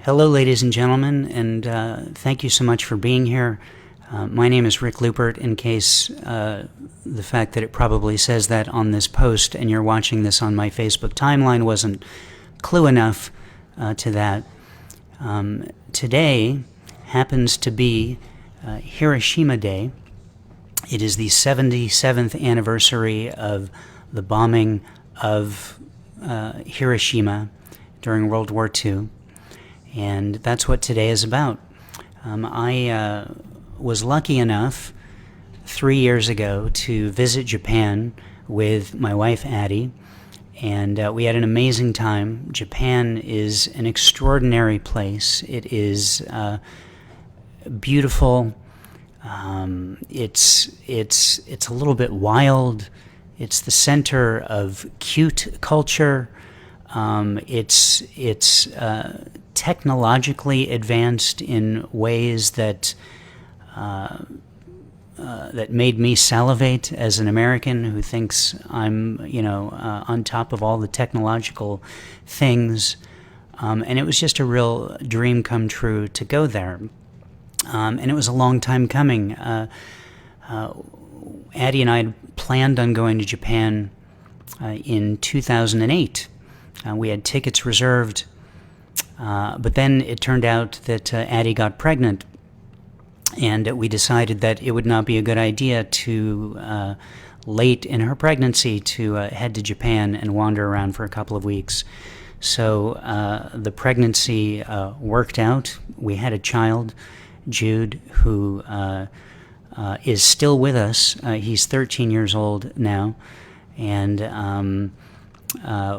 Hello, ladies and gentlemen, and thank you so much for being here. My name is Rick Lupert, in case the fact that it probably says that on this post and you're watching this on my Facebook timeline wasn't clue enough to that. Today happens to be Hiroshima Day. It is the 77th anniversary of the bombing of Hiroshima during World War II, and that's what today is about. I was lucky enough 3 years ago to visit Japan with my wife Addie, and we had an amazing time. Japan is an extraordinary place. It is beautiful. It's a little bit wild. It's the center of cute culture. It's technologically advanced in ways that that made me salivate as an American who thinks I'm, on top of all the technological things. And it was just a real dream come true to go there. And it was a long time coming. Addie and I had planned on going to Japan in 2008. We had tickets reserved, but then it turned out that Addie got pregnant, and we decided that it would not be a good idea to, late in her pregnancy, to head to Japan and wander around for a couple of weeks. So the pregnancy worked out. We had a child, Jude, who is still with us. He's 13 years old now, and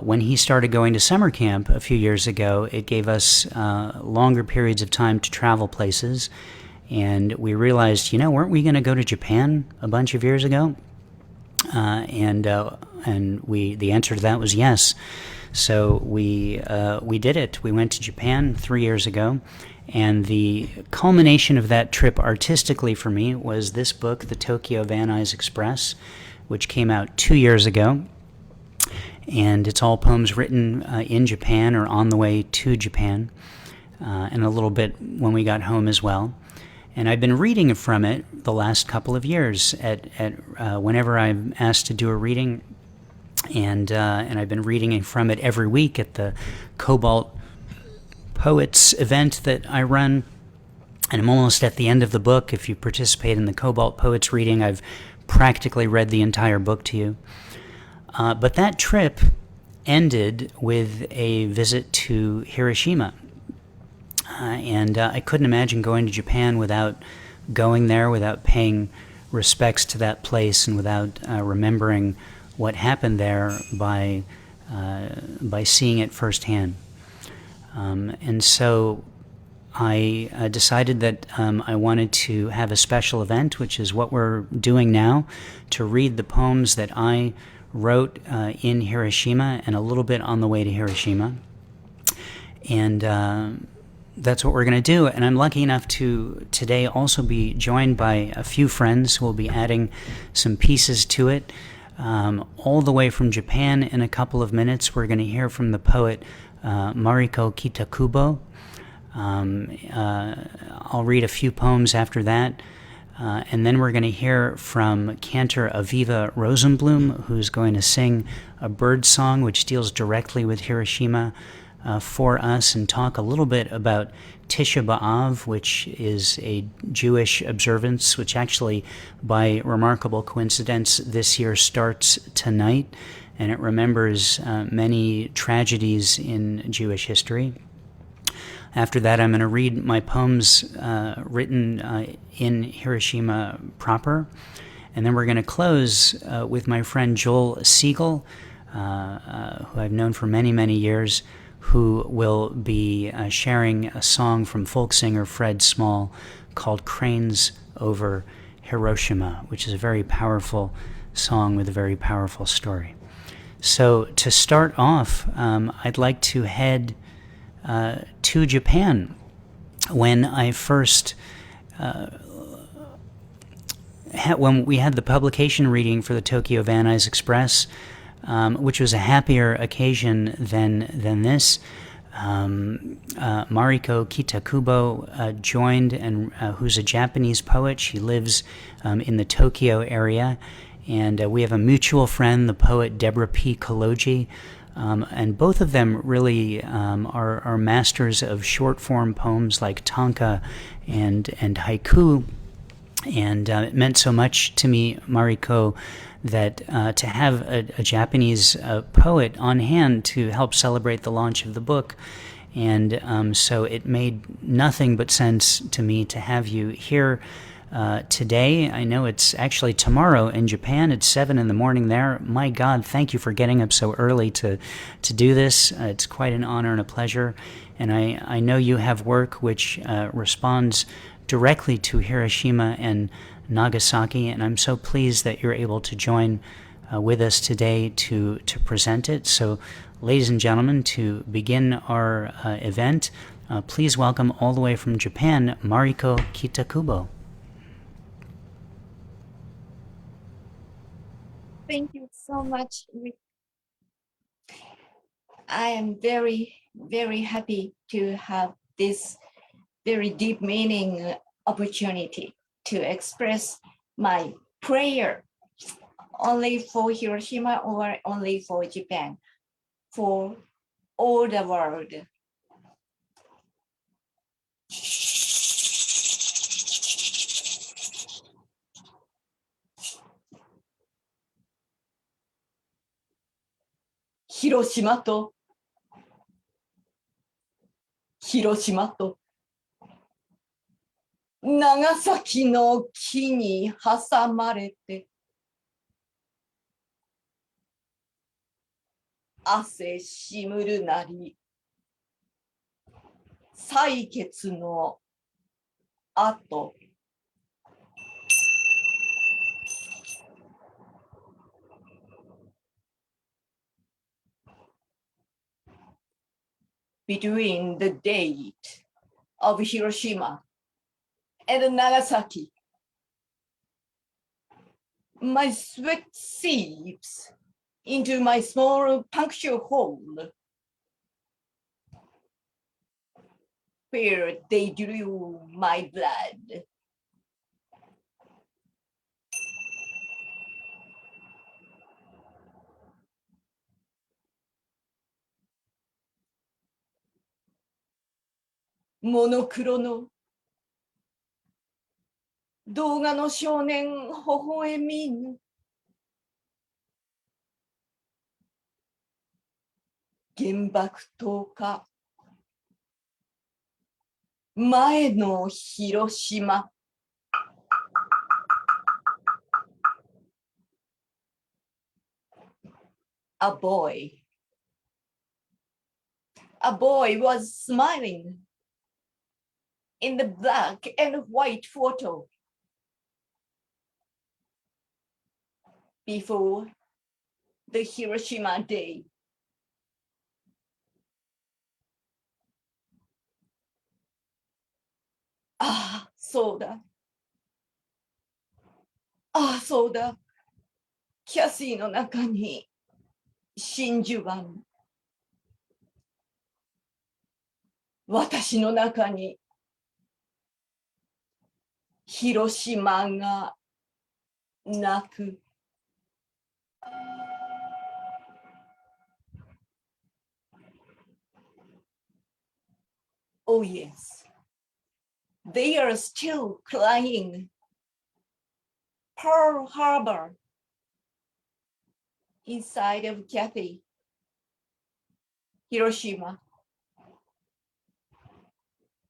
when he started going to summer camp a few years ago, it gave us longer periods of time to travel places, and we realized, weren't we going to go to Japan a bunch of years ago? And the answer to that was yes. So we did it. We went to Japan 3 years ago, and the culmination of that trip artistically for me was this book, The Tokyo-Van Nuys Express, which came out 2 years ago. And it's all poems written in Japan or on the way to Japan, and a little bit when we got home as well. And I've been reading from it the last couple of years at whenever I'm asked to do a reading, and I've been reading from it every week at the Cobalt Poets event that I run. And I'm almost at the end of the book. If you participate in the Cobalt Poets reading, I've practically read the entire book to you. But that trip ended with a visit to Hiroshima. And I couldn't imagine going to Japan without going there, without paying respects to that place, and without remembering what happened there by seeing it firsthand. And so I decided that I wanted to have a special event, which is what we're doing now, to read the poems that I wrote in Hiroshima and a little bit on the way to Hiroshima. And that's what we're going to do. And I'm lucky enough to today also be joined by a few friends who will be adding some pieces to it. All the way from Japan in a couple of minutes, we're going to hear from the poet Mariko Kitakubo. I'll read a few poems after that. And then we're going to hear from Cantor Aviva Rosenbloom, who's going to sing a bird song which deals directly with Hiroshima for us, and talk a little bit about Tisha B'Av, which is a Jewish observance, which actually, by remarkable coincidence, this year starts tonight, and it remembers many tragedies in Jewish history. After that, I'm going to read my poems written in Hiroshima proper. And then we're going to close with my friend Joel Siegel, who I've known for many, many years, who will be sharing a song from folk singer Fred Small called Cranes Over Hiroshima, which is a very powerful song with a very powerful story. So to start off, I'd like to head to Japan. When I first, when we had the publication reading for the Tokyo-Van Nuys Express, which was a happier occasion than this, Mariko Kitakubo joined, and who's a Japanese poet. She lives in the Tokyo area, and we have a mutual friend, the poet Deborah P. Kaloji, and both of them really are masters of short form poems like tanka and haiku. And it meant so much to me, Mariko, that to have a Japanese poet on hand to help celebrate the launch of the book. And so it made nothing but sense to me to have you here today. I know it's actually tomorrow in Japan. It's 7 in the morning there. My God, thank you for getting up so early to do this. It's quite an honor and a pleasure. And I know you have work which responds directly to Hiroshima and Nagasaki, and I'm so pleased that you're able to join with us today to present it. So, ladies and gentlemen, to begin our event, please welcome all the way from Japan, Mariko Kitakubo. Thank you so much, Rick. I am very, very happy to have this very deep meaning opportunity to express my prayer only for Hiroshima or only for Japan, for all the world. Hiroshimaと長崎の木に挟まれて汗しむるなり採血の後between the date of Hiroshima and Nagasaki, my sweat seeps into my small puncture hole where they drew my blood. Monochromeの動画の少年微笑みぬ原爆投下前の広島A boy was smiling in the black and white photo before the Hiroshima day. Ah, そうだ。ああ、そうだ。キャシーの中に真珠湾。私の中に広島が泣く。Oh yes, they are still crying. Pearl Harbor inside of Kathy, Hiroshima,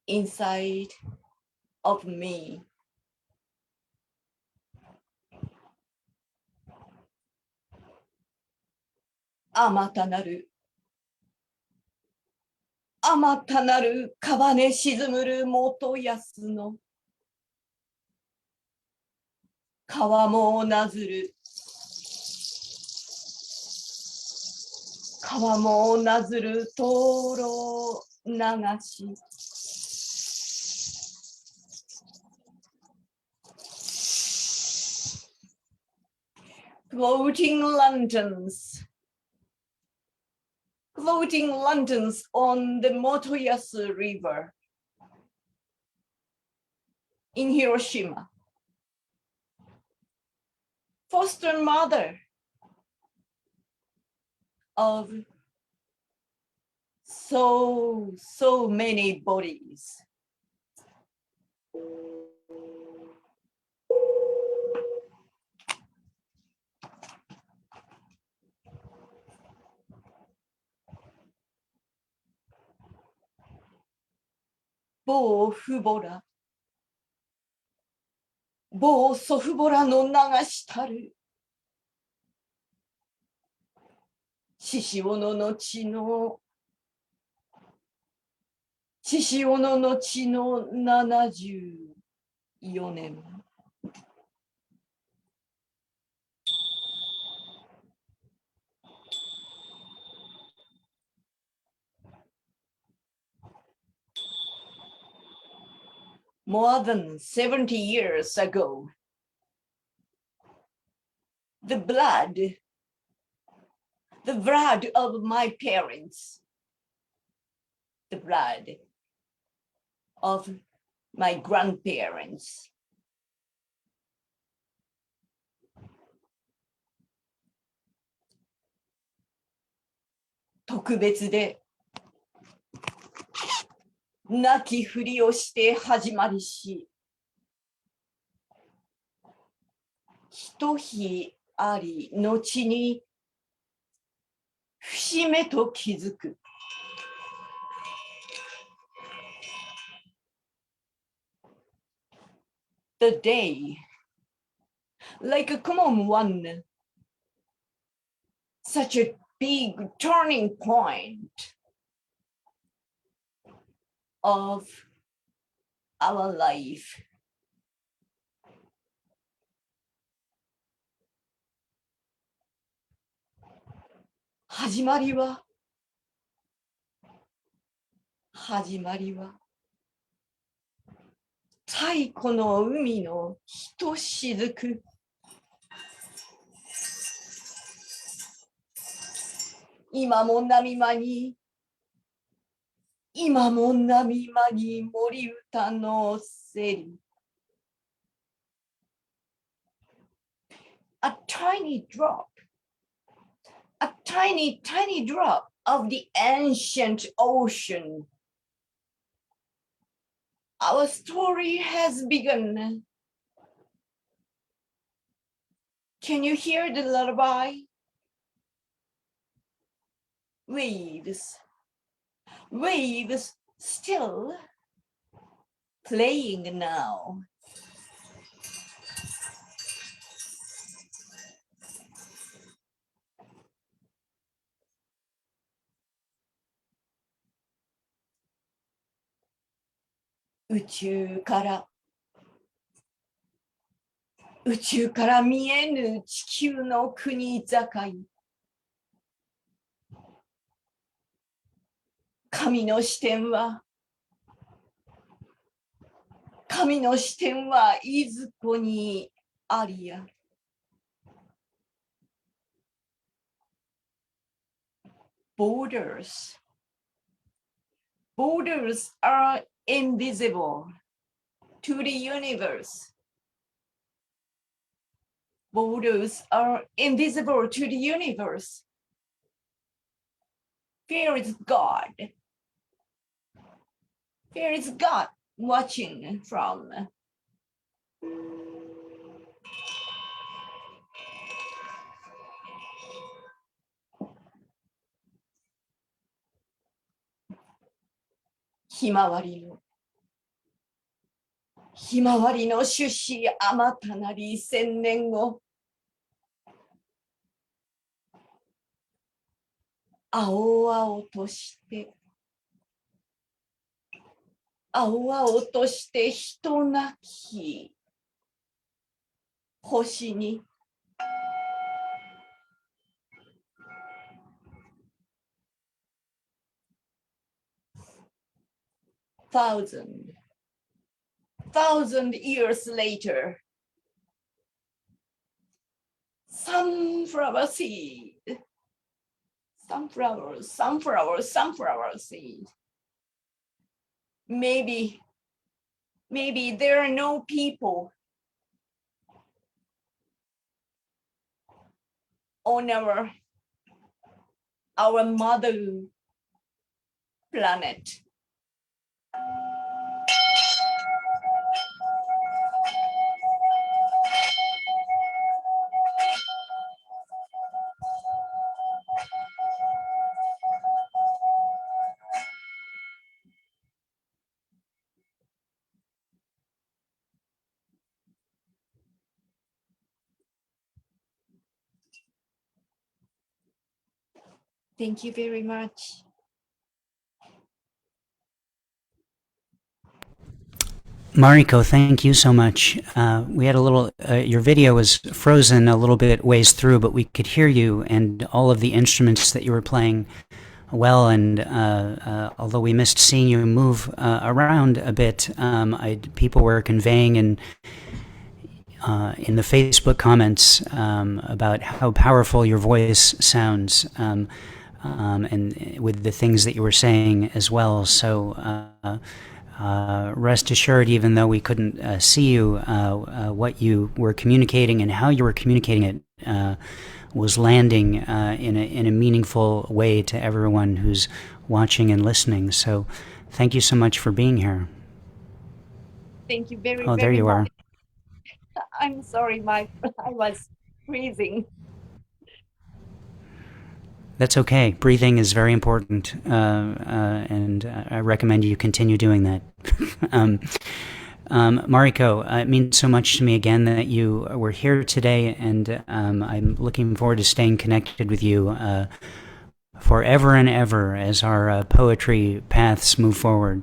inside of me.あまたなる川根沈むる元安の川もなずる灯籠流しfloating floating lanterns on the Motoyasu River in Hiroshima. Foster mother of so many bodies. Bo Fubora, Bo Sofubora no Nagashitaru, Shishiono no chi no 獅子斧の血の74年。More than 70 years ago, the blood of my parents, the blood of my grandparents,特別で泣きふりをして始まりし、ひと日あり後に節目と気づく。The day, like a common one, such a big turning point of our life.始まりは太古の海のひとしずく。今も波間に森歌のせり。A tiny drop of the ancient ocean. Our story has begun. Can you hear the lullaby? Waves still playing now.宇宙から見えぬ地球の国境。神の視点はいずこにありや。Borders are invisible to the universe. Borders are invisible to the universe. There is God. There is God watching from.ひまわりの種子あまたなり千年後。青々として人なき星に。Thousand years later, sunflower seed sunflower seed. Maybe there are no people on our mother planet. Thank you very much. Mariko, thank you so much. We had a little, your video was frozen a little bit ways through, but we could hear you and all of the instruments that you were playing well. And although we missed seeing you move around a bit, people were conveying in the Facebook comments about how powerful your voice sounds, and with the things that you were saying as well. So rest assured, even though we couldn't see you, what you were communicating and how you were communicating it was landing in a meaningful way to everyone who's watching and listening. So thank you so much for being here. Thank you very, Oh, very there you much. are. I'm sorry, I was freezing. That's okay. Breathing is very important, and I recommend you continue doing that. Mariko, it means so much to me again that you were here today, and I'm looking forward to staying connected with you forever and ever as our poetry paths move forward.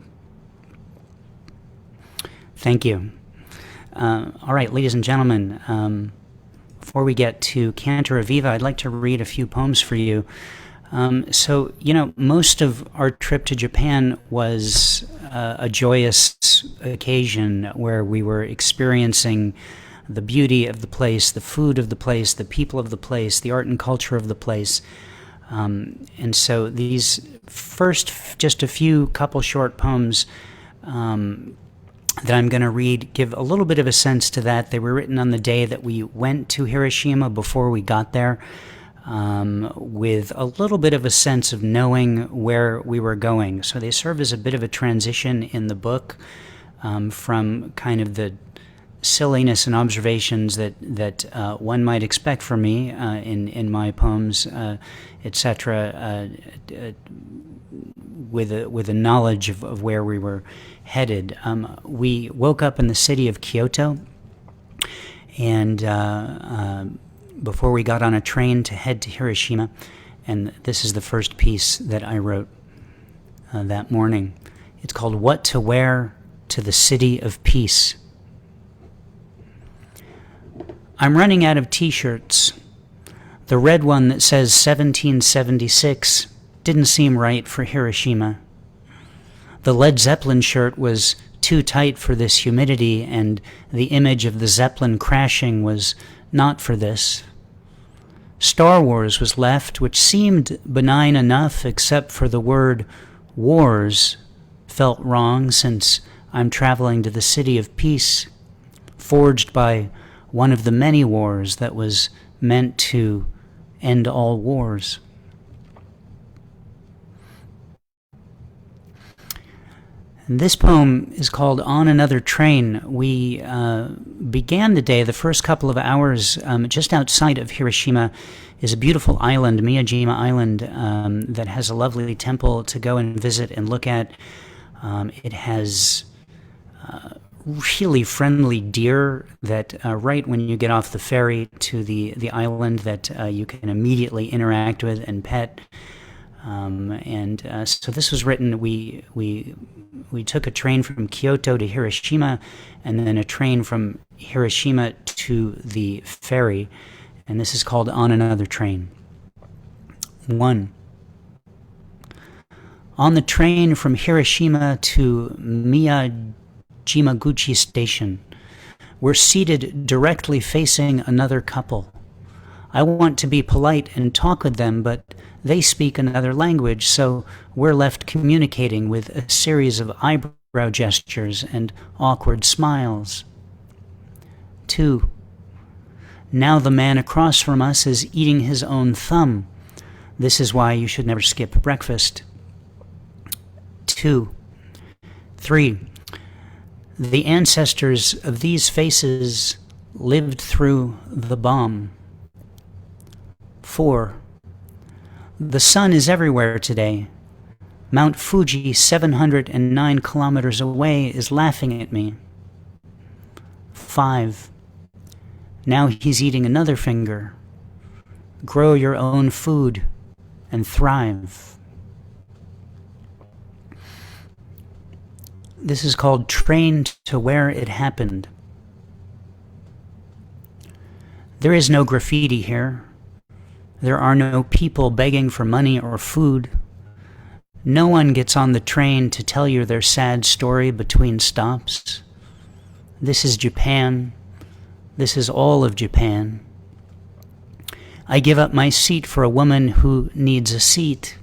Thank you. All right, ladies and gentlemen, before we get to Cantor Aviva, I'd like to read a few poems for you. So, most of our trip to Japan was a joyous occasion where we were experiencing the beauty of the place, the food of the place, the people of the place, the art and culture of the place. And so these first, just a few couple short poems that I'm going to read give a little bit of a sense to that. They were written on the day that we went to Hiroshima before we got there, with a little bit of a sense of knowing where we were going. So they serve as a bit of a transition in the book, from kind of the silliness and observations that one might expect from me in my poems, etc., with a knowledge of where we were headed. We woke up in the city of Kyoto, and before we got on a train to head to Hiroshima, and this is the first piece that I wrote that morning. It's called "What to Wear to the City of Peace." I'm running out of t-shirts. The red one that says 1776 didn't seem right for Hiroshima. The Led Zeppelin shirt was too tight for this humidity, and the image of the Zeppelin crashing was not for this. Star Wars was left, which seemed benign enough except for the word wars felt wrong, since I'm traveling to the city of peace, forged by one of the many wars that was meant to end all wars. And this poem is called On Another Train. We began the day, the first couple of hours, just outside of Hiroshima is a beautiful island, Miyajima Island, that has a lovely temple to go and visit and look at. It has really friendly deer that right when you get off the ferry to the island that you can immediately interact with and pet. So this was written, we took a train from Kyoto to Hiroshima, and then a train from Hiroshima to the ferry, and this is called On Another Train. 1. On the train from Hiroshima to Miyajimaguchi Station, we're seated directly facing another couple. I want to be polite and talk with them, but they speak another language, so we're left communicating with a series of eyebrow gestures and awkward smiles. 2. Now the man across from us is eating his own thumb. This is why you should never skip breakfast. 2. 3. The ancestors of these faces lived through the bomb. 4. The sun is everywhere today. Mount Fuji, 709 kilometers away, is laughing at me. 5. Now he's eating another finger. Grow your own food and thrive. This is called Trained to Where It Happened. There is no graffiti here. There are no people begging for money or food. No one gets on the train to tell you their sad story between stops. This is Japan. This is all of Japan. I give up my seat for a woman who needs a seat.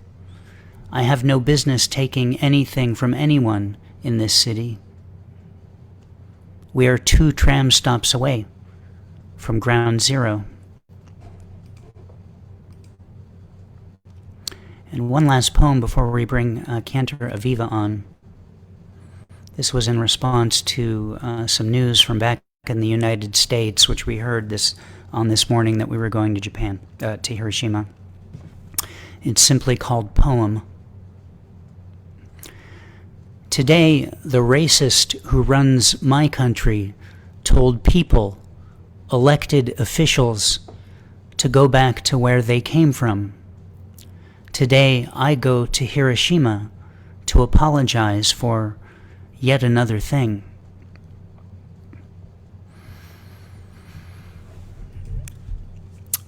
I have no business taking anything from anyone in this city. We are 2 tram stops away from ground zero. And one last poem before we bring Cantor Aviva on. This was in response to some news from back in the United States, which we heard this morning that we were going to Japan, to Hiroshima. It's simply called Poem. Today, the racist who runs my country told people, elected officials, to go back to where they came from. Today, I go to Hiroshima to apologize for yet another thing.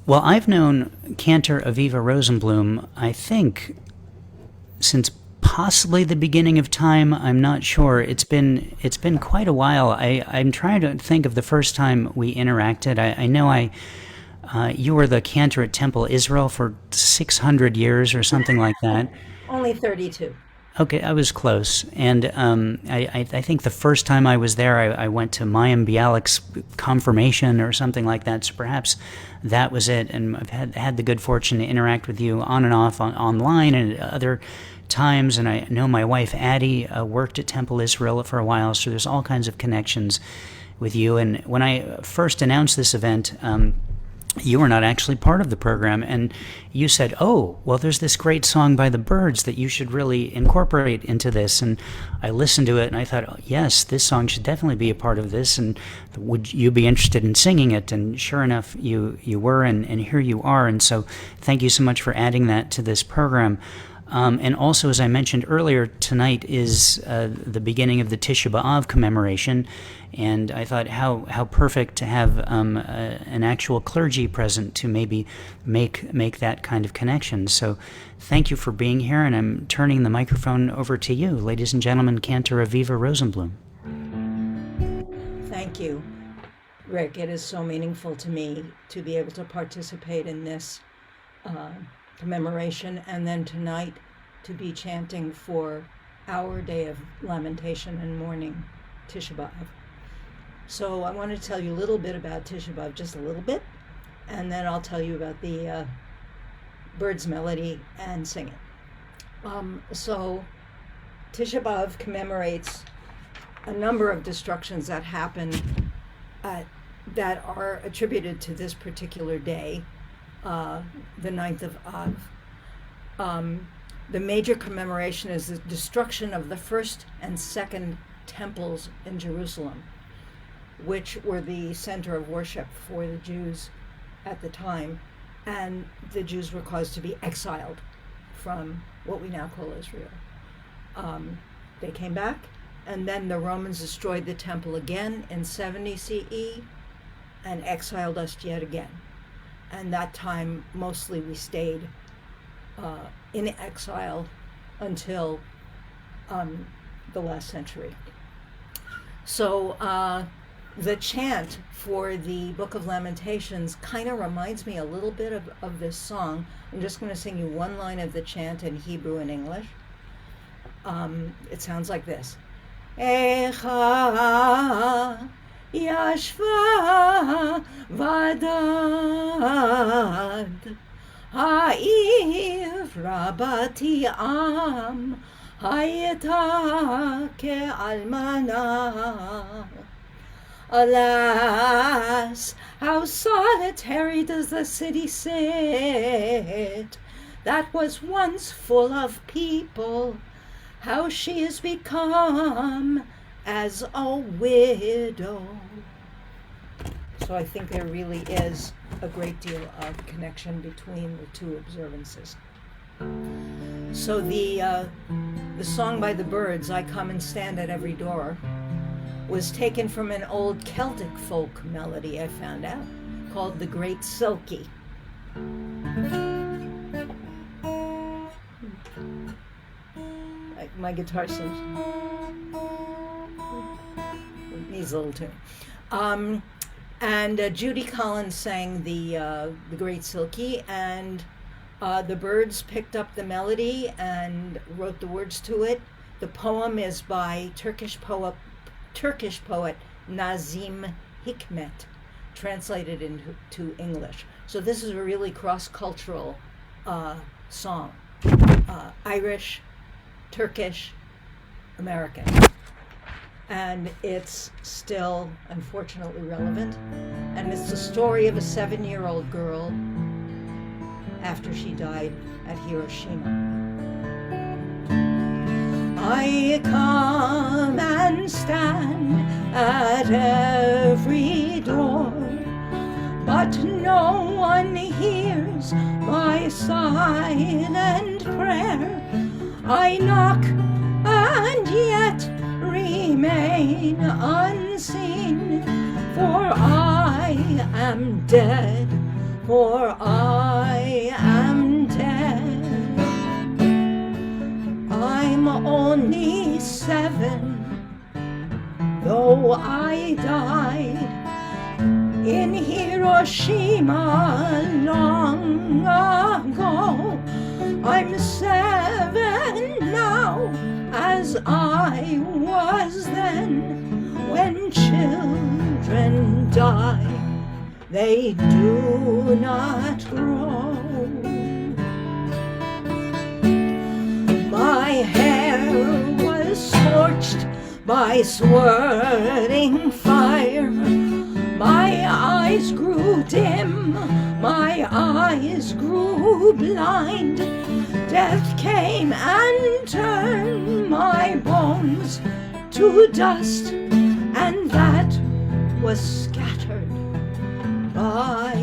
Well, I've known Cantor Aviva Rosenbloom, I think, since possibly the beginning of time. I'm not sure. It's been quite a while. I'm trying to think of the first time we interacted. I know you were the cantor at Temple Israel for 600 years or something like that. Only 32. Okay, I was close. And I think the first time I was there, I went to Mayim Bialik's confirmation or something like that. So perhaps that was it. And I've had the good fortune to interact with you on and off online and at other times. And I know my wife, Addie, worked at Temple Israel for a while. So there's all kinds of connections with you. And when I first announced this event, you were not actually part of the program, and you said, oh, well, there's this great song by the Byrds that you should really incorporate into this. And I listened to it, and I thought, oh, yes, this song should definitely be a part of this, and would you be interested in singing it? And sure enough, you were, and here you are. And so thank you so much for adding that to this program. And also, as I mentioned earlier, tonight is the beginning of the Tisha B'Av commemoration, and I thought how perfect to have an actual clergy present to maybe make that kind of connection. So thank you for being here, and I'm turning the microphone over to you. Ladies and gentlemen, Cantor Aviva Rosenbloom. Thank you, Rick. It is so meaningful to me to be able to participate in this commemoration, and then tonight to be chanting for our day of lamentation and mourning, Tisha B'Av. So I want to tell you a little bit about Tisha B'Av, just a little bit, and then I'll tell you about the Byrds melody and sing it. So Tisha B'Av commemorates a number of destructions that happened that are attributed to this particular day, the 9th of Av. The major commemoration is the destruction of the first and second temples in Jerusalem, which were the center of worship for the Jews at the time, and the Jews were caused to be exiled from what we now call Israel. They came back, and then the Romans destroyed the temple again in 70 CE and exiled us yet again. And that time, mostly we stayed in exile until the last century. So The chant for the Book of Lamentations kind of reminds me a little bit of this song. I'm just going to sing you one line of the chant in Hebrew and English. It sounds like this. Echa yashva vadad ha'ir rabati am hayeta ke'almana. Alas, how solitary does the city sit that was once full of people, how she is become as a widow. So I think there really is a great deal of connection between the two observances. So the song by the Byrds, I Come and Stand at Every Door, was taken from an old Celtic folk melody I found out called The Great Silkie. My guitar seems needs a little tuning. And Judy Collins sang the Great Silkie, and the Byrds picked up the melody and wrote the words to it. The poem is by Turkish poet Nazim Hikmet, translated into English. So this is a really cross-cultural song, Irish, Turkish, American. And it's still, unfortunately, relevant. And it's the story of a 7-year-old girl after she died at Hiroshima. I come and stand at every door, but no one hears my silent prayer. I knock and yet remain unseen, for I am dead, for I am dead. I'm only 7, though I died in Hiroshima long ago. I'm 7 now, as I was then. When children die, they do not grow. My hair was scorched by swirling fire. My eyes grew dim, my eyes grew blind. Death came and turned my bones to dust, and that was scattered by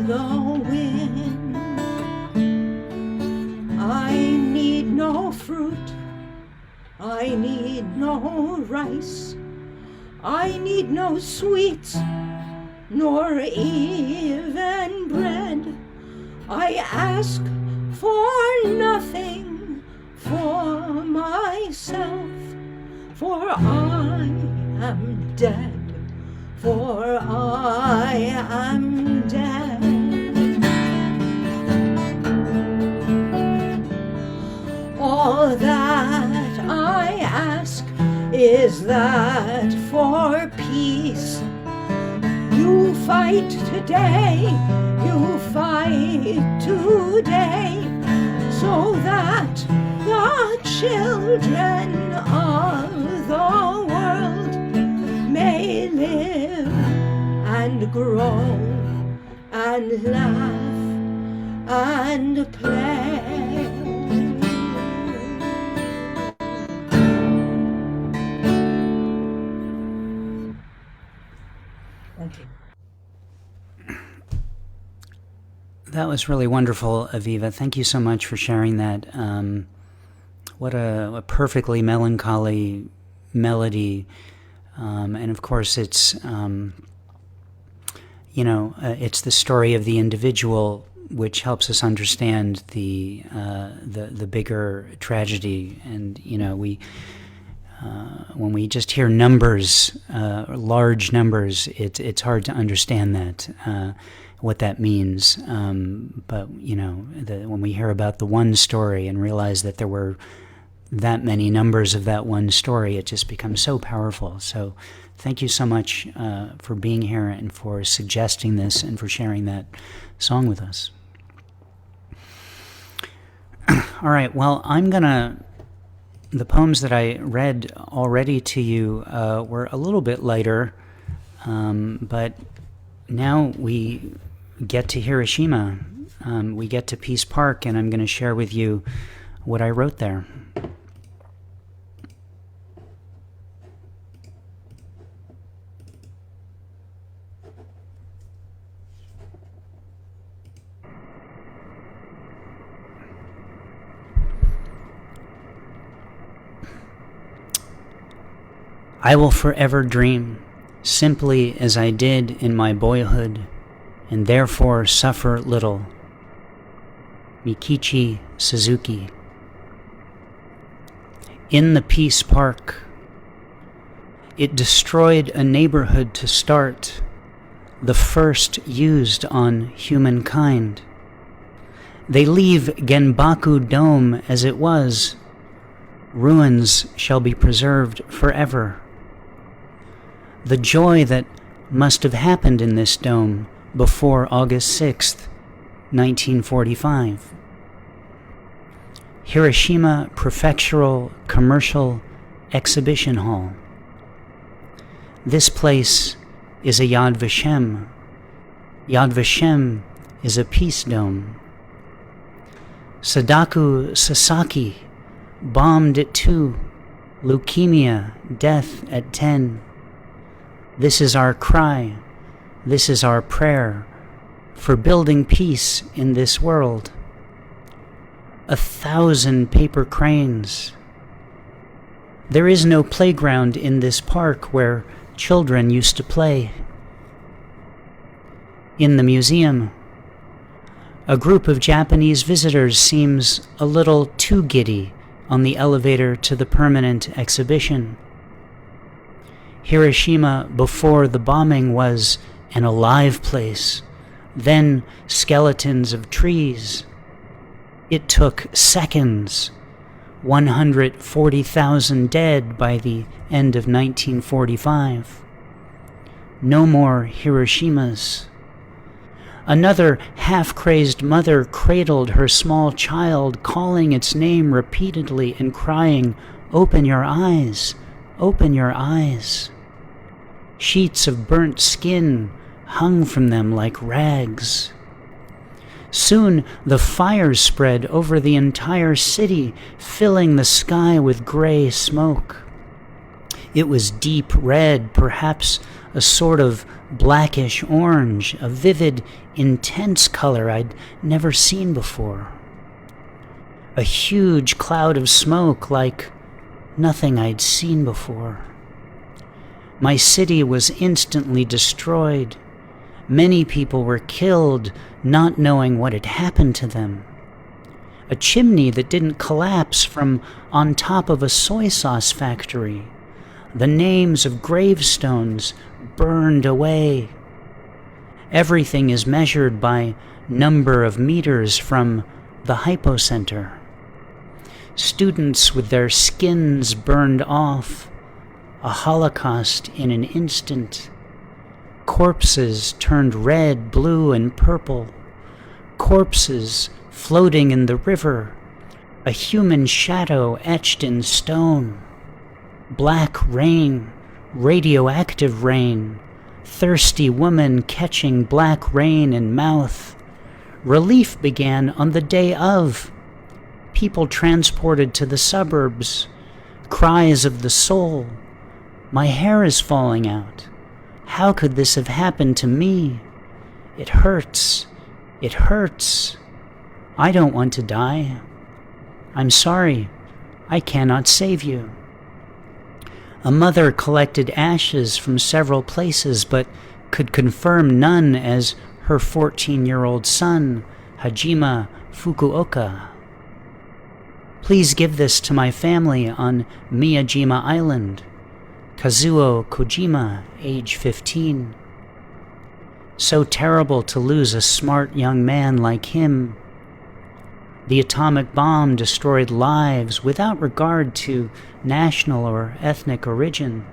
the wind. I need no fruit, I need no rice, I need no sweets, nor even bread. I ask for nothing for myself, for I am dead, for I am dead. All that I ask is that for peace you fight today, you fight today, so that the children of the world may live and grow and laugh and play. Thank you. That was really wonderful, Aviva. Thank you so much for sharing that. What a perfectly melancholy melody. And of course, it's, it's the story of the individual, which helps us understand the bigger tragedy. And, we when we just hear numbers, large numbers, it's hard to understand that, what that means. But, when we hear about the one story and realize that there were that many numbers of that one story, it just becomes so powerful. So thank you so much for being here and for suggesting this and for sharing that song with us. All right, well, the poems that I read already to you were a little bit lighter, but now we get to Hiroshima. We get to Peace Park, and I'm going to share with you what I wrote there. I will forever dream, simply as I did in my boyhood, and therefore suffer little. Mikichi Suzuki. In the Peace Park, it destroyed a neighborhood to start, the first used on humankind. They leave Genbaku Dome as it was. Ruins shall be preserved forever. The joy that must have happened in this dome before August 6th, 1945. Hiroshima Prefectural Commercial Exhibition Hall. This place is a Yad Vashem. Yad Vashem is a peace dome. Sadaku Sasaki bombed at 2, leukemia, death at 10. This is our cry, this is our prayer for building peace in this world. 1,000 paper cranes. There is no playground in this park where children used to play. In the museum, a group of Japanese visitors seems a little too giddy on the elevator to the permanent exhibition. Hiroshima before the bombing was an alive place, then skeletons of trees. It took seconds, 140,000 dead by the end of 1945. No more Hiroshimas. Another half-crazed mother cradled her small child, calling its name repeatedly and crying, "Open your eyes, open your eyes." Sheets of burnt skin hung from them like rags. Soon the fires spread over the entire city, filling the sky with gray smoke. It was deep red, perhaps a sort of blackish orange, a vivid, intense color I'd never seen before. A huge cloud of smoke like nothing I'd seen before. My city was instantly destroyed. Many people were killed, not knowing what had happened to them. A chimney that didn't collapse from on top of a soy sauce factory. The names of gravestones burned away. Everything is measured by number of meters from the hypocenter. Students with their skins burned off. A holocaust in an instant. Corpses turned red, blue, and purple. Corpses floating in the river. A human shadow etched in stone. Black rain, radioactive rain. Thirsty woman catching black rain in mouth. Relief began on the day of. People transported to the suburbs. Cries of the soul. My hair is falling out. How could this have happened to me? It hurts. It hurts. I don't want to die. I'm sorry. I cannot save you. A mother collected ashes from several places, but could confirm none as her 14-year-old son, Hajime Fukuoka. Please give this to my family on Miyajima Island. Kazuo Kojima, age 15. So terrible to lose a smart young man like him. The atomic bomb destroyed lives without regard to national or ethnic origin.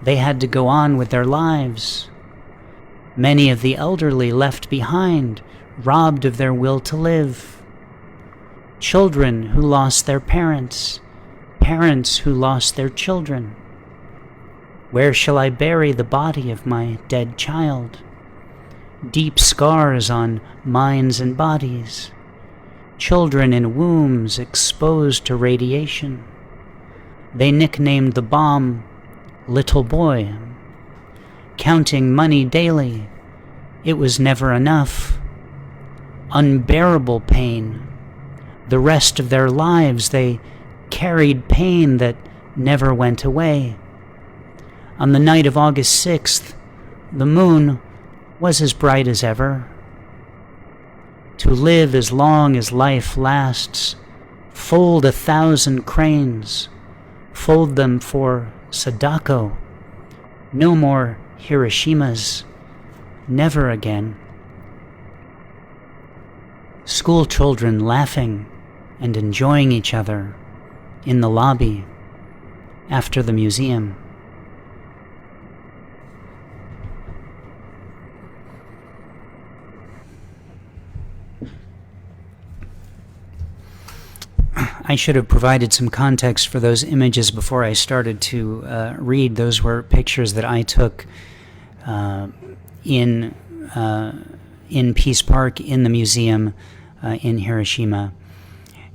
They had to go on with their lives. Many of the elderly left behind, robbed of their will to live. Children who lost their parents, parents who lost their children. Where shall I bury the body of my dead child? Deep scars on minds and bodies. Children in wombs exposed to radiation. They nicknamed the bomb Little Boy. Counting money daily, it was never enough. Unbearable pain. The rest of their lives they carried pain that never went away. On the night of August 6th, the moon was as bright as ever. To live as long as life lasts, fold 1,000 cranes, fold them for Sadako. No more Hiroshimas, never again. School children laughing and enjoying each other in the lobby after the museum. I should have provided some context for those images before I started to read. Those were pictures that I took in Peace Park in the museum in Hiroshima.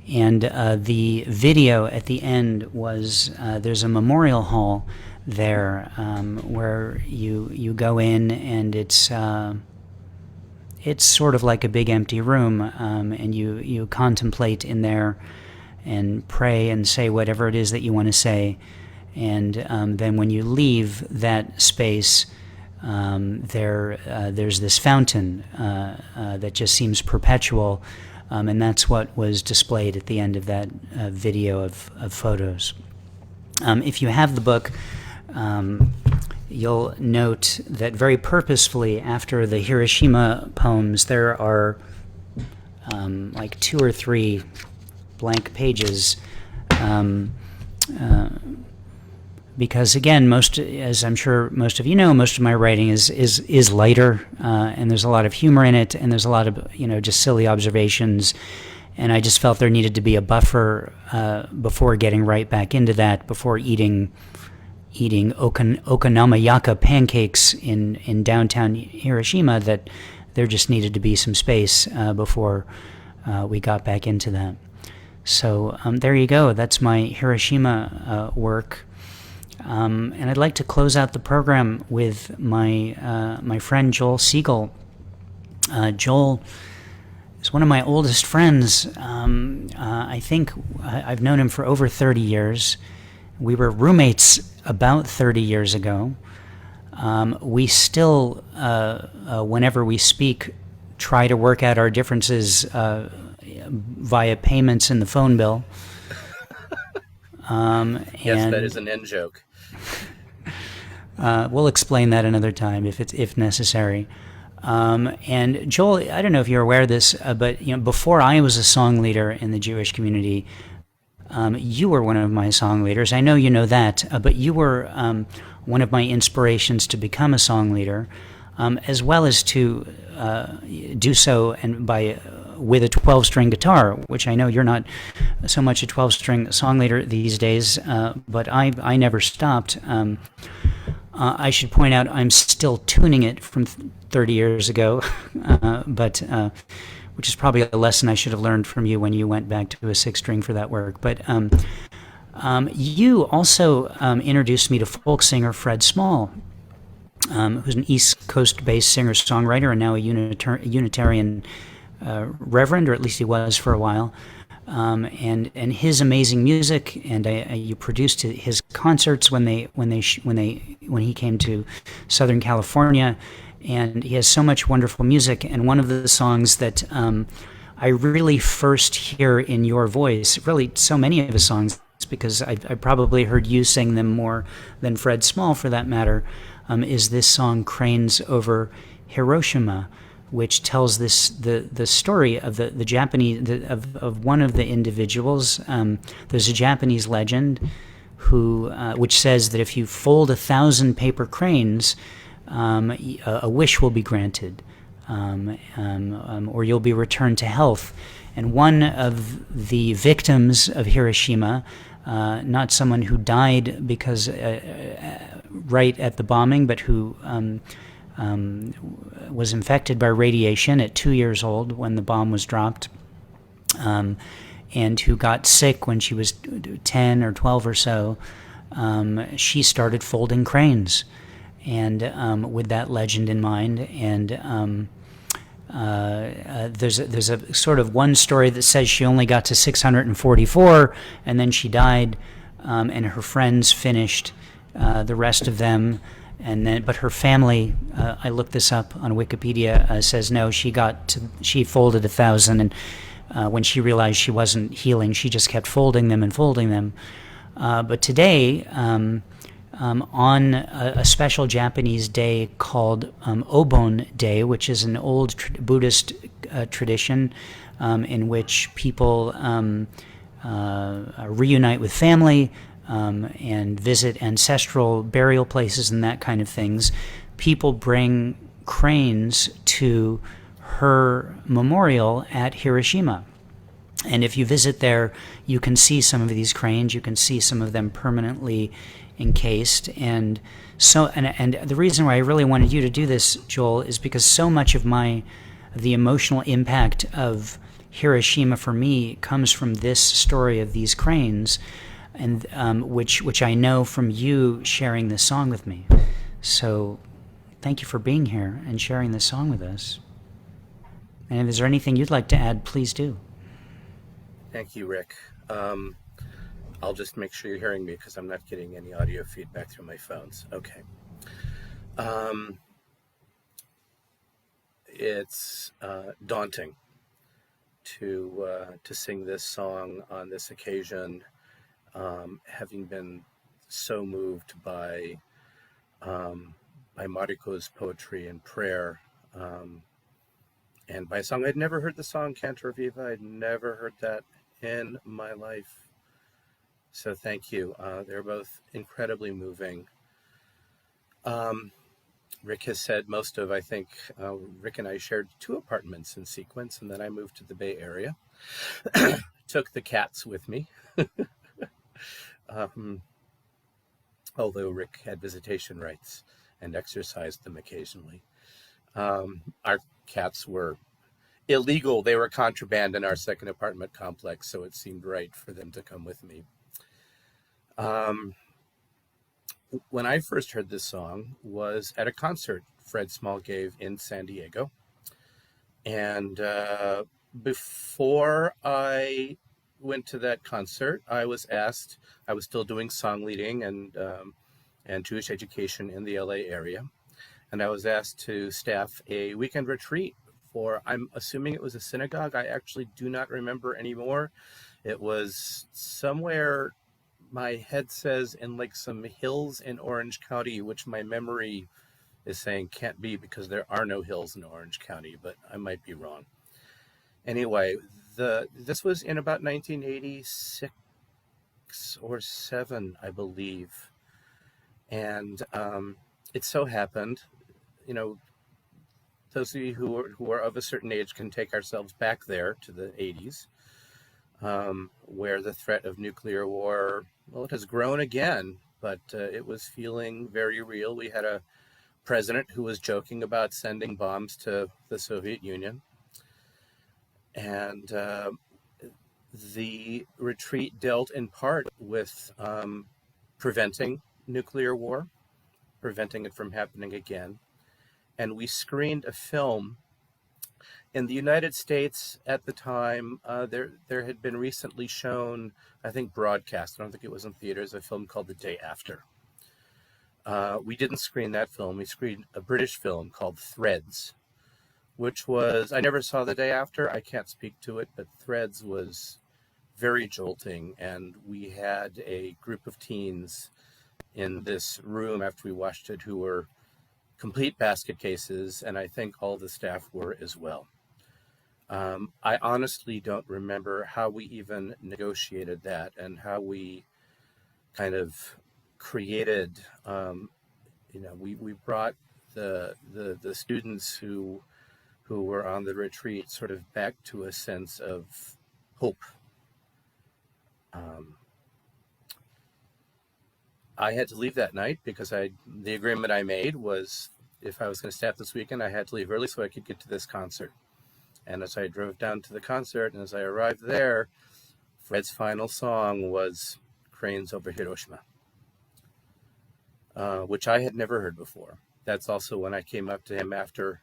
And the video at the end was, there's a memorial hall there where you go in, and it's sort of like a big empty room, and you contemplate in there and pray and say whatever it is that you want to say. And then when you leave that space, there's this fountain that just seems perpetual, and that's what was displayed at the end of that video of photos. If you have the book, you'll note that very purposefully after the Hiroshima poems, there are like 2 or 3 blank pages, because again, as I'm sure most of you know, most of my writing is lighter, and there's a lot of humor in it, and there's a lot of just silly observations, and I just felt there needed to be a buffer before getting right back into that, before eating okonomiyaki pancakes in downtown Hiroshima, that there just needed to be some space before we got back into that. So there you go. That's my Hiroshima work. And I'd like to close out the program with my friend Joel Siegel. Joel is one of my oldest friends. I think I've known him for over 30 years. We were roommates about 30 years ago. We still, whenever we speak, try to work out our differences via payments in the phone bill. Yes, that is an end joke. We'll explain that another time if necessary. And Joel, I don't know if you're aware of this, but before I was a song leader in the Jewish community, you were one of my song leaders. I know you know that, but you were one of my inspirations to become a song leader, as well as to do so and with a 12-string guitar, which I know you're not so much a 12-string song leader these days, but I never stopped. I should point out I'm still tuning it from 30 years ago, but which is probably a lesson I should have learned from you when you went back to a 6-string for that work. But you also introduced me to folk singer Fred Small, who's an East Coast-based singer-songwriter and now a Unitarian reverend, or at least he was for a while, and his amazing music, and you produced his concerts when he came to Southern California, and he has so much wonderful music. And one of the songs that I really first hear in your voice, really so many of his songs, because I probably heard you sing them more than Fred Small for that matter, is this song Cranes Over Hiroshima, which tells the story of the Japanese, of one of the individuals. There's a Japanese legend which says that if you fold 1,000 paper cranes, a wish will be granted, or you'll be returned to health. And one of the victims of Hiroshima, not someone who died because right at the bombing, but who was infected by radiation at 2 years old when the bomb was dropped, and who got sick when she was 10 or 12 or so, she started folding cranes, and with that legend in mind. And there's a sort of one story that says she only got to 644, and then she died, and her friends finished the rest of them. But her family, I looked this up on Wikipedia, says no, she folded 1,000, and when she realized she wasn't healing, she just kept folding them and folding them. But today, on a special Japanese day called Obon Day, which is an old Buddhist tradition in which people reunite with family, and visit ancestral burial places and that kind of things, people bring cranes to her memorial at Hiroshima. And if you visit there, you can see some of these cranes. You can see some of them permanently encased. And the reason why I really wanted you to do this, Joel, is because so much of the emotional impact of Hiroshima for me comes from this story of these cranes, and which I know from you sharing this song with me. So thank you for being here and sharing this song with us. And if there's anything you'd like to add, please do. Thank you, Rick. I'll just make sure you're hearing me because I'm not getting any audio feedback through my phones. Okay. It's daunting to sing this song on this occasion, having been so moved by Mariko's poetry and prayer, and by a song. I'd never heard the song Cantor, Aviva. I'd never heard that in my life. So thank you. They're both incredibly moving. Rick has said most of, I think, Rick and I shared 2 apartments in sequence, and then I moved to the Bay Area. Took the cats with me. Although Rick had visitation rights and exercised them occasionally. Our cats were illegal. They were contraband in our second apartment complex, so it seemed right for them to come with me. When I first heard this song was at a concert Fred Small gave in San Diego. And before I went to that concert, I was asked, I was still doing song leading and Jewish education in the LA area. And I was asked to staff a weekend retreat for, I'm assuming it was a synagogue. I actually do not remember anymore. It was somewhere, my head says, in like some hills in Orange County, which my memory is saying can't be because there are no hills in Orange County, but I might be wrong. Anyway, this was in about 1986 or 7, I believe. And it so happened, you know, those of you who are of a certain age can take ourselves back there to the 80s, where the threat of nuclear war, well, it has grown again, but it was feeling very real. We had a president who was joking about sending bombs to the Soviet Union. And the retreat dealt in part with preventing nuclear war, preventing it from happening again. And we screened a film in the United States at the time. There had been recently shown, I think broadcast, I don't think it was in theaters, a film called The Day After. We didn't screen that film. We screened a British film called Threads, which was, I never saw the day after. I can't speak to it, but Threads was very jolting. And we had a group of teens in this room after we watched it who were complete basket cases, and I think all the staff were as well. I honestly don't remember how we even negotiated that and how we kind of created, we brought the students who were on the retreat sort of back to a sense of hope. I had to leave that night because the agreement I made was if I was going to staff this weekend, I had to leave early so I could get to this concert. And as I drove down to the concert and as I arrived there, Fred's final song was Cranes Over Hiroshima, which I had never heard before. That's also when I came up to him after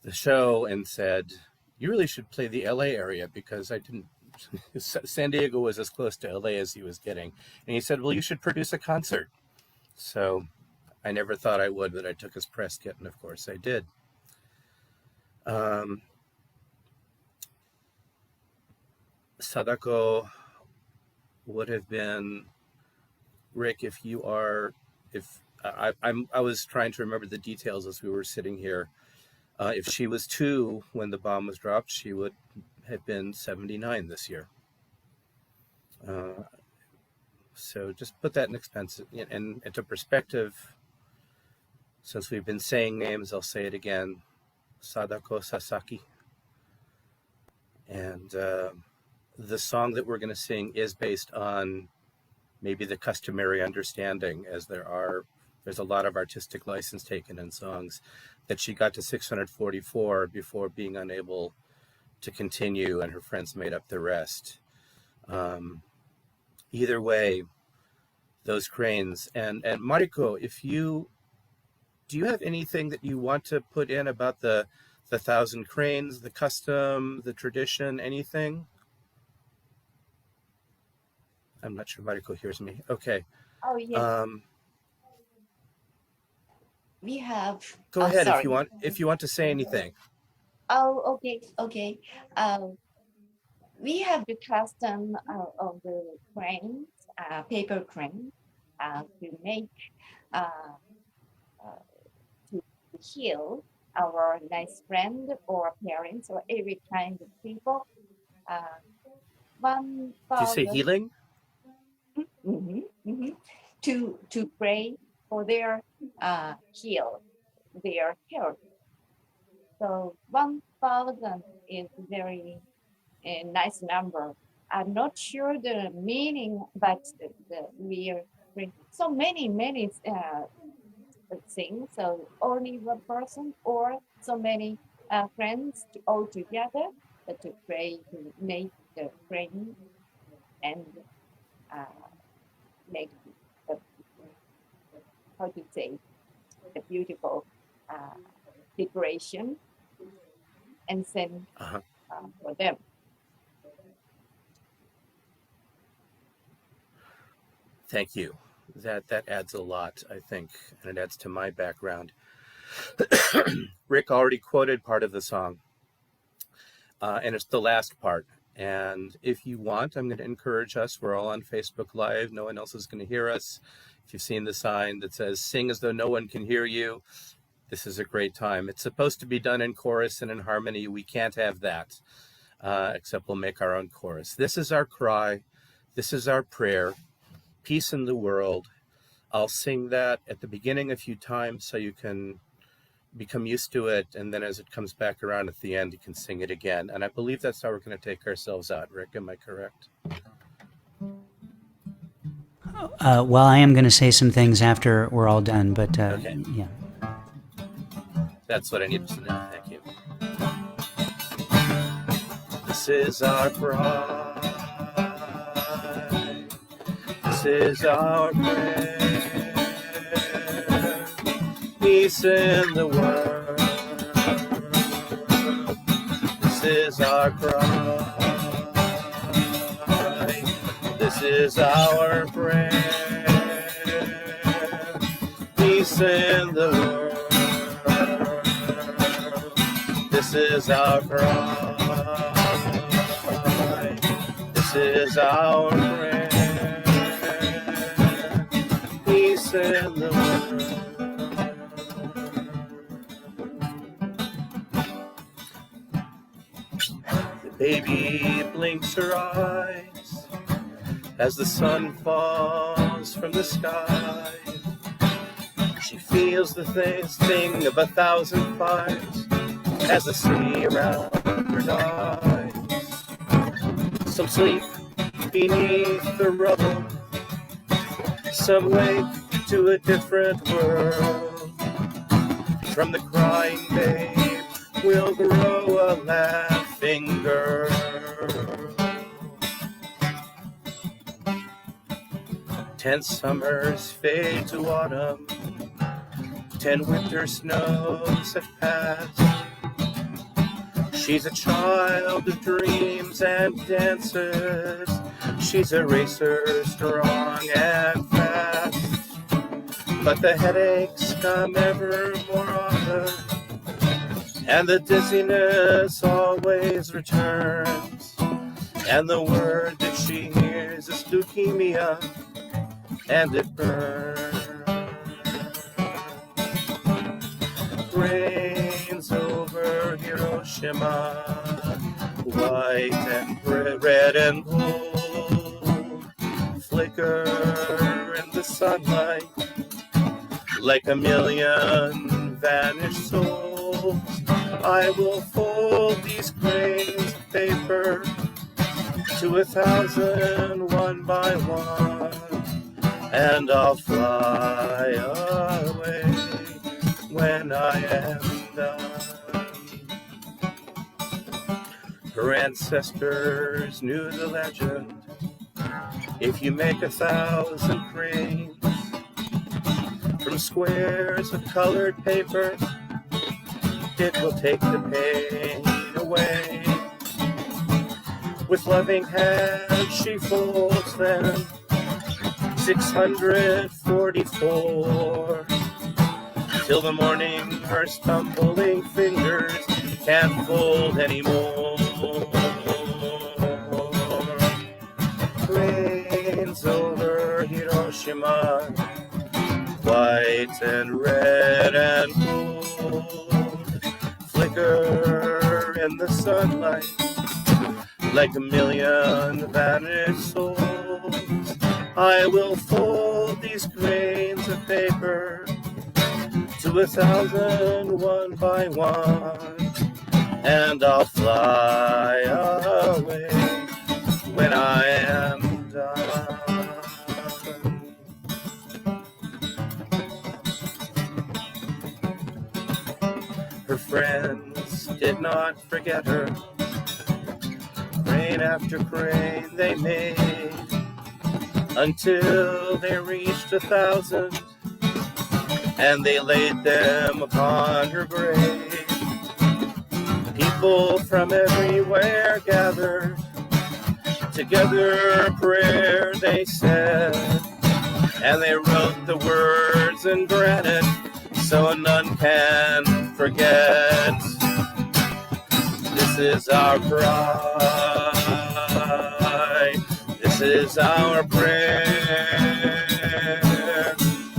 the show and said, you really should play the LA area because I didn't. San Diego was as close to LA as he was getting. And he said, well, you should produce a concert. So I never thought I would, but I took his press kit, and of course I did. Sadako would have been, Rick, I was trying to remember the details as we were sitting here. If she was 2 when the bomb was dropped, she would have been 79 this year. So just put that into perspective. Since we've been saying names, I'll say it again. Sadako Sasaki. And the song that we're going to sing is based on maybe the customary understanding, as there's a lot of artistic license taken in songs, that she got to 644 before being unable to continue, and her friends made up the rest. Either way, those cranes. And Mariko, do you have anything that you want to put in about the 1,000 cranes, the custom, the tradition, anything? I'm not sure Mariko hears me. Okay. Oh, yes. We have. Go ahead sorry. if you want to say anything. Oh, okay. We have the custom of the cranes, paper crane, to make to heal our nice friend or parents or every kind of people. One Do you say healing? To pray for their heal their health. So 1,000 is very nice number. I'm not sure the meaning, but we are so many things. So only one person or so many friends all together to pray to make the praying and make the, how to say, the beautiful decoration and send for them. Thank you. That adds a lot, I think, and it adds to my background. Rick already quoted part of the song, and it's the last part. And if you want, I'm going to encourage us. We're all on Facebook Live. No one else is going to hear us. If you've seen the sign that says, sing as though no one can hear you, this is a great time. It's supposed to be done in chorus and in harmony. We can't have that, except we'll make our own chorus. This is our cry. This is our prayer. Peace in the world. I'll sing that at the beginning a few times so you can become used to it, and then as it comes back around at the end, you can sing it again. And I believe that's how we're going to take ourselves out. Rick, am I correct? Well, I am going to say some things after we're all done, but okay. Yeah. That's what I need to know. Thank you. This is our cry. This is our prayer. Peace in the world. This is our cry. This is our prayer. Peace in the world. This is our cry. This is our prayer. Peace in the world. The baby blinks her eyes as the sun falls from the sky. She feels the sting of 1,000 fires as the sea around her dies. Some sleep beneath the rubble, some wake to a different world. From the crying babe will grow a laughing girl. 10 summers fade to autumn, 10 winter snows have passed. She's a child of dreams and dances. She's a racer strong and fast. But the headaches come ever more often, and the dizziness always returns. And the word that she hears is leukemia, and it burns. Rains over Hiroshima, white and red and gold, flicker in the sunlight like a million vanished souls. I will fold these grains of paper to 1,000 one by one, and I'll fly away when I am done. Her ancestors knew the legend. If you make 1,000 cranes from squares of colored paper, it will take the pain away. With loving hands she folds them, 644, till the morning her stumbling fingers can't fold anymore. Rains over Hiroshima, white and red and gold, flicker in the sunlight like a million vanished souls. I will fold these grains of paper to 1,000 one by one, and I'll fly away when I am done. Her friends did not forget her. Crane after crane they made, until they reached 1,000, and they laid them upon her grave. People from everywhere gathered together, a prayer they said, and they wrote the words in granite so none can forget. This is our cry, this is our prayer.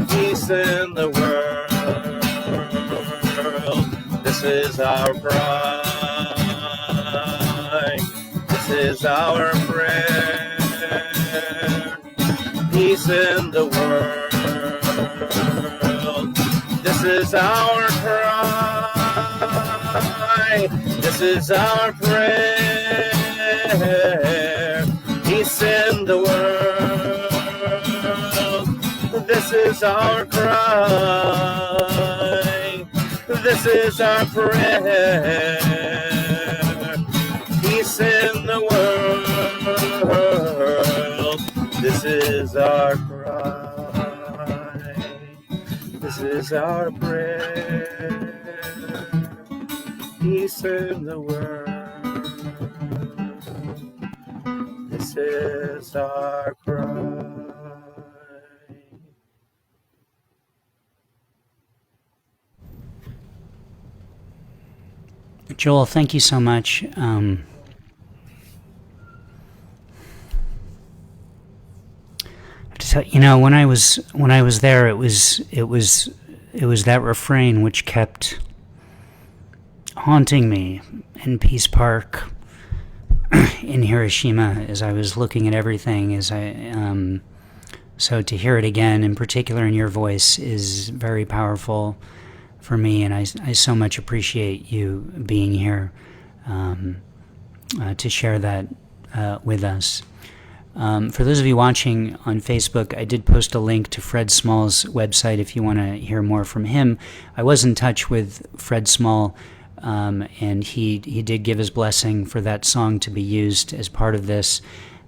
Peace in the world, this is our cry, this is our prayer. Peace in the world, this is our cry, this is our prayer. Peace in the world, this is our cry, this is our prayer. Peace in the world, this is our cry, this is our prayer. Peace in the world, this is our cry. Joel, thank you so much. To tell, when I was there, it was that refrain which kept haunting me in Peace Park in Hiroshima as I was looking at everything. So to hear it again, in particular in your voice, is very powerful for me, and I so much appreciate you being here to share that with us. For those of you watching on Facebook, I did post a link to Fred Small's website if you want to hear more from him. I was in touch with Fred Small, and he did give his blessing for that song to be used as part of this.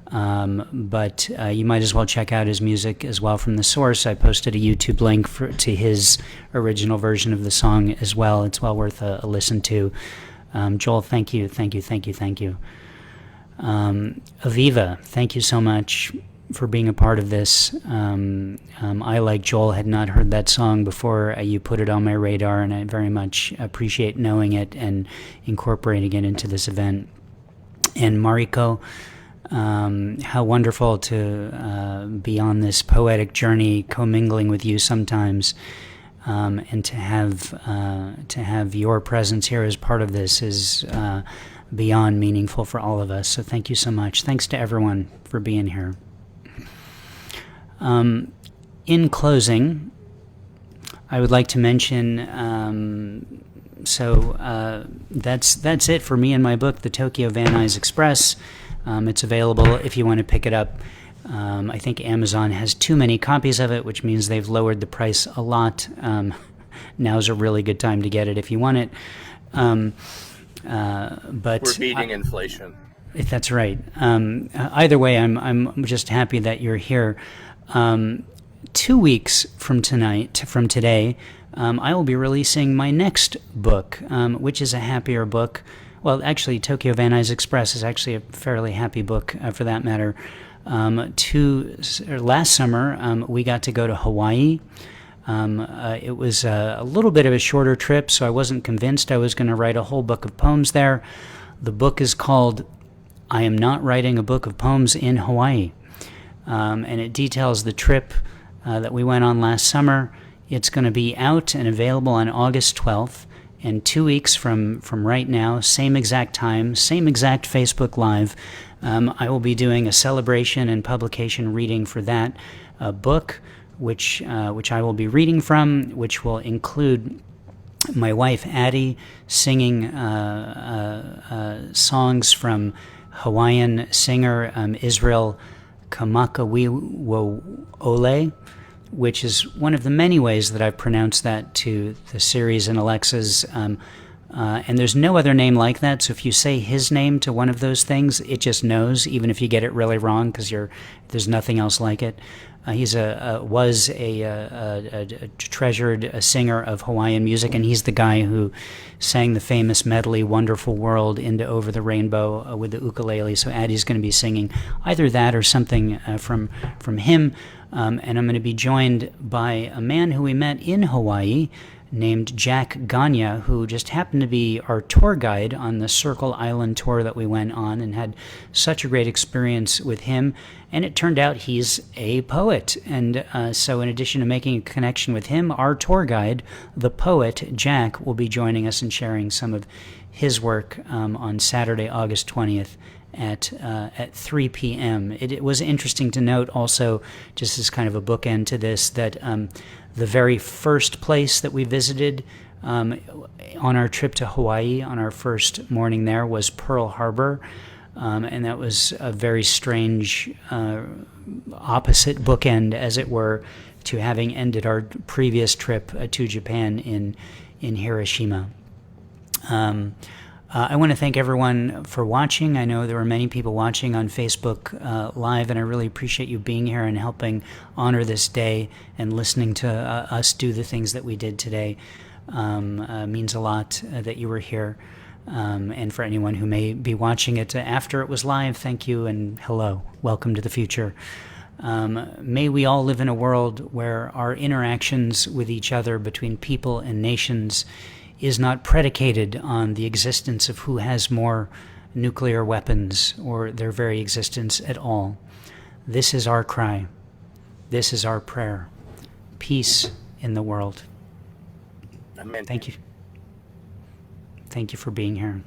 But you might as well check out his music as well from the source. I posted a YouTube link to his original version of the song as well. It's well worth a listen to. Joel, thank you. Aviva, thank you so much for being a part of this. I, like Joel, had not heard that song before you put it on my radar, and I very much appreciate knowing it and incorporating it into this event. And Mariko, how wonderful to be on this poetic journey, commingling with you sometimes, and to have your presence here as part of this is beyond meaningful for all of us. So thank you so much. Thanks to everyone for being here. In closing, I would like to mention, that's it for me and my book, The Tokyo-Van Nuys Express. It's available if you want to pick it up. I think Amazon has too many copies of it, which means they've lowered the price a lot. Now's a really good time to get it if you want it. But we're beating inflation. If that's right. Either way, I'm just happy that you're here. 2 weeks from today, I will be releasing my next book, which is a happier book. Well, actually, Tokyo-Van Nuys Express is actually a fairly happy book, for that matter. Last summer, we got to go to Hawaii. It was a little bit of a shorter trip, so I wasn't convinced I was going to write a whole book of poems there. The book is called I Am Not Writing a Book of Poems in Hawaii, and it details the trip that we went on last summer. It's going to be out and available on August 12th, and 2 weeks from right now, same exact time, same exact Facebook Live, I will be doing a celebration and publication reading for that book, which I will be reading from, which will include my wife Addie singing songs from Hawaiian singer Israel Kamakawiwo'ole, which is one of the many ways that I've pronounced that to the series in Alexa's. And there's no other name like that, so if you say his name to one of those things, it just knows, even if you get it really wrong, because there's nothing else like it. He's was a treasured singer of Hawaiian music, and he's the guy who sang the famous medley "Wonderful World" into "Over the Rainbow" with the ukulele. So Addie's going to be singing either that or something from him, and I'm going to be joined by a man who we met in Hawaii named Jack Ganya, who just happened to be our tour guide on the Circle Island tour that we went on, and had such a great experience with him. And it turned out he's a poet. And so in addition to making a connection with him, our tour guide, the poet Jack, will be joining us and sharing some of his work on Saturday, August 20th at 3 p.m. It was interesting to note also, just as kind of a bookend to this, that the very first place that we visited on our trip to Hawaii, on our first morning there, was Pearl Harbor. And that was a very strange opposite bookend, as it were, to having ended our previous trip to Japan in Hiroshima. I want to thank everyone for watching. I know there were many people watching on Facebook Live, and I really appreciate you being here and helping honor this day and listening to us do the things that we did today. Means a lot that you were here. And for anyone who may be watching it after it was live, thank you and hello. Welcome to the future. May we all live in a world where our interactions with each other between people and nations is not predicated on the existence of who has more nuclear weapons or their very existence at all. This is our cry. This is our prayer. Peace in the world. Amen. Thank you. Thank you for being here.